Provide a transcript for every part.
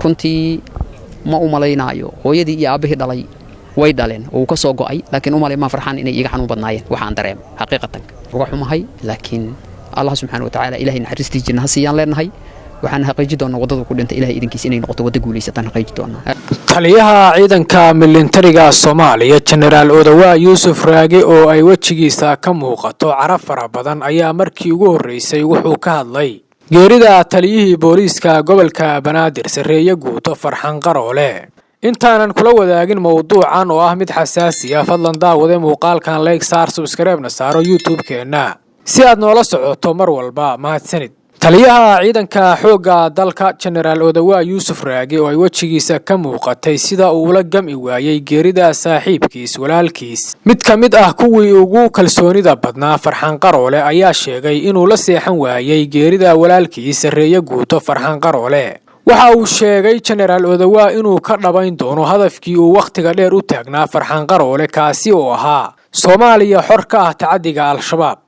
runtii ma u malaynaayo hooyadii iyo aabihii dhalay way dhaleen oo ka soo go'ay laakiin u malay ma farxaan inay iga xanuun badnaayeen waxaan dareem xaqiiqatan uga xumahay laakiin Allah subhanahu wa ta'ala ilaahay naxariistii jinnaha siiyaan leenahay waxaan xaqiijin doonaa wadada ku dhintay ilaahay idinkiis inay noqoto wada guuleysatan xaqiijin doonaa taliyaha ciidanka militariga Soomaaliya General Odawa Yusuf Raage oo ay wajigiisa ka muuqato caraf fara badan ayaa markii ugu horeysay wuxuu ka hadlay geerida taliyihii booliiska gobolka Banaadir Sareeye Guuto Farxan Qaroole intaanan kula wadaagin mowduucan oo ah mid xasaasi ah fadlan daawade muuqaalkan like saar subscribe-na saaro YouTube-keena si aad noola socoto mar walba mahadsanid taliyaha ciidanka xooga dalka General Odawa Yusuf Raage oo ay wajigiisa ka muuqatay sida uu la gami waayay geerida saaxiibkiis walaalkiis mid ka mid ah kuwii ugu kalsoonida badnaa Farxan Qaroole ayaa sheegay inuu la seexan waayay geerida walaalkiis Sareeye Guuto Farxan Qaroole waxa uu sheegay General Odawa inuu ka dhabayn doono hadafkii uu waqtiga dheer u taagnaa Farxan Qaroole kaasi oo ahaa Soomaaliya xor ka ah tacadiga al-shabaab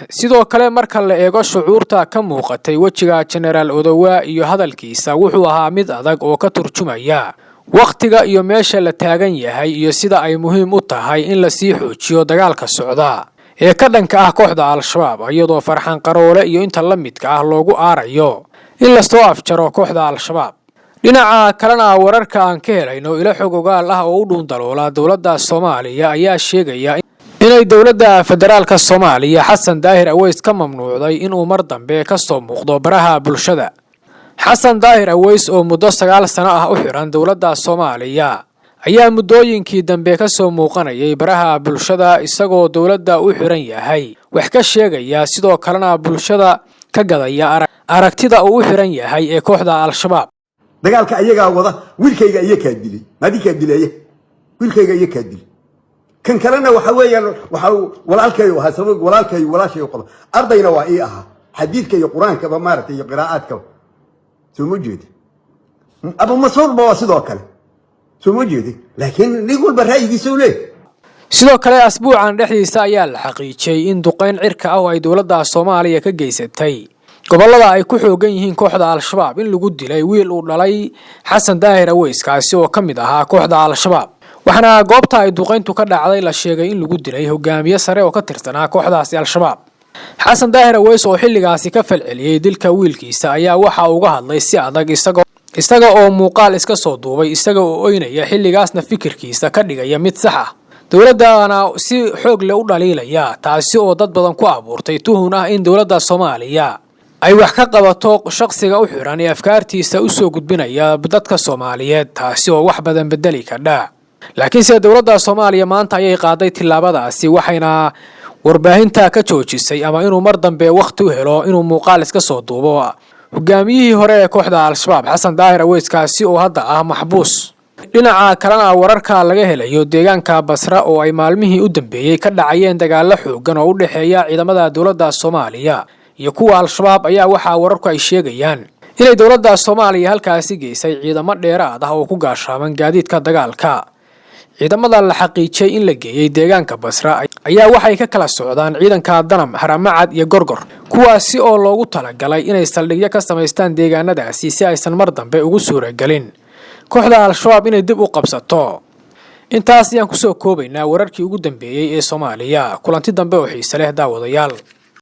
sidoo kale marka la eego shucuurta ka muuqatay wajiga General Odawa iyo hadalkiisa wuxuu ahaa mid adag oo ka turjumaya waqtiga iyo meesha la taagan yahay iyo sida ay muhiim u tahay in la sii xoojiyo dagaalka socda ee ka dhanka ah kooxda al-shabaab iyadoo Farxan Qaroole iyo inta la midka ah loogu aarayo in la soo afjaro kooxda al-shabaab dhinaca kalena wararka aan ka helayno ila xog ogaal ah oo u dhuun daloola dawladda Soomaaliya ayaa sheegaya inay dawladda federaalka Soomaaliya Xasan Daahir Aweys ka mamnuucday inuu mar dambe ka soo muuqdo baraha bulshada Xasan Daahir Aweys oo muddo 9 sano ah u xiran dawladda Soomaaliya ayaa muddooyinkii dambe ka soo muuqanayay baraha bulshada isagoo dawladda u xiran yahay wax ka sheegaya sidoo kalena bulshada ka gadaya aragtida uu u xiran yahay ee kooxda al-shabaab dagaalka ayaga wada wiilkayga iyo ka dilay madika dilay wiilkayga iyo ka dilay kan kalena waxa weeyaan waxa walaalkay waxa sabab walaalkay walaashay qaba ardayna waa ii aha xadiidka iyo quraanka ba maartay iyo qiraa'adka soo mujeed abu mas'uud ba sidoo kale soo mujeed laakiin nigul baraayigiisu leey sidoo kale asbuucan dhexdiisa ayaa la xaqiijiyay in duqeyn cirka ah oo ay dawladda Soomaaliya ka geysatay gobolada ay ku xoogan yihiin kooxda al-shabaab in lagu dilay wiil uu dhalay Xasan Daahir Aweys kaasi oo kamid ahaa kooxda al-shabaab waxana goobta ay duqeyntu ka dhacday la sheegay in lagu dilay hogaamiye sare oo ka tirsanaa kooxdaasi al-shabaab Xasan Daahir Aweys oo xilligaasi ka falceliyay dilka wiilkiisa ayaa waxa uu uga hadlay si adag isaga oo muuqaal iska soo duubay isaga oo oynaya xilligaasna fikirkiisa ka dhigaya mid sax ah dawladana si xoog leh u dhaliilaya taasi oo dad badan ku abuurtay tuhun ah in dawladda Soomaaliya ay wax ka qabato shaqsiga u xiran ee afkaartiisa u soo gudbinaya dadka Soomaaliyeed taasi oo wax badan bedeli kardha laakiin sida dawladda Soomaaliya maanta ayay qaaday tilaabadaasi waxayna warbaahinta ka joojisay ama inuu mar dambe waqti u helo inuu muuqaal iska soo duubo hogaamiyihii hore ee kooxda al-shabaab Xasan Daahir Aweys kaasi oo hadda ah maxbuus dhinaca kalena wararka laga helayo deegaanka Basra oo ay maalmihii u dambeeyay ka dhacayeen dagaal xooggan oo u dhaxeeya ciidamada dawladda Soomaaliya iyo kuwa al-shabaab ayaa waxa wararku ay sheegayaan inay dawladda Soomaaliya halkaasi geysay ciidamo dheeraad ah oo ku gaashaaban gaadiidka dagaalka ciidamada la xaqiijiyay in la geeyay deegaanka Basra ayaa waxay ka kala socdaan ciidanka Danam Haramacad iyo Gorgor kuwaasi oo loogu talagalay inay saldhigyo ka sameystaan deegaanadaasi si aysan mar dambe ugu suuragelin kooxda al-shabaab inay dib u qabsato intaas ayaan ku soo koobaynaa wararkii ugu dambeeyay ee Soomaaliya kulanti dambe oo xiiso leh daawadayaal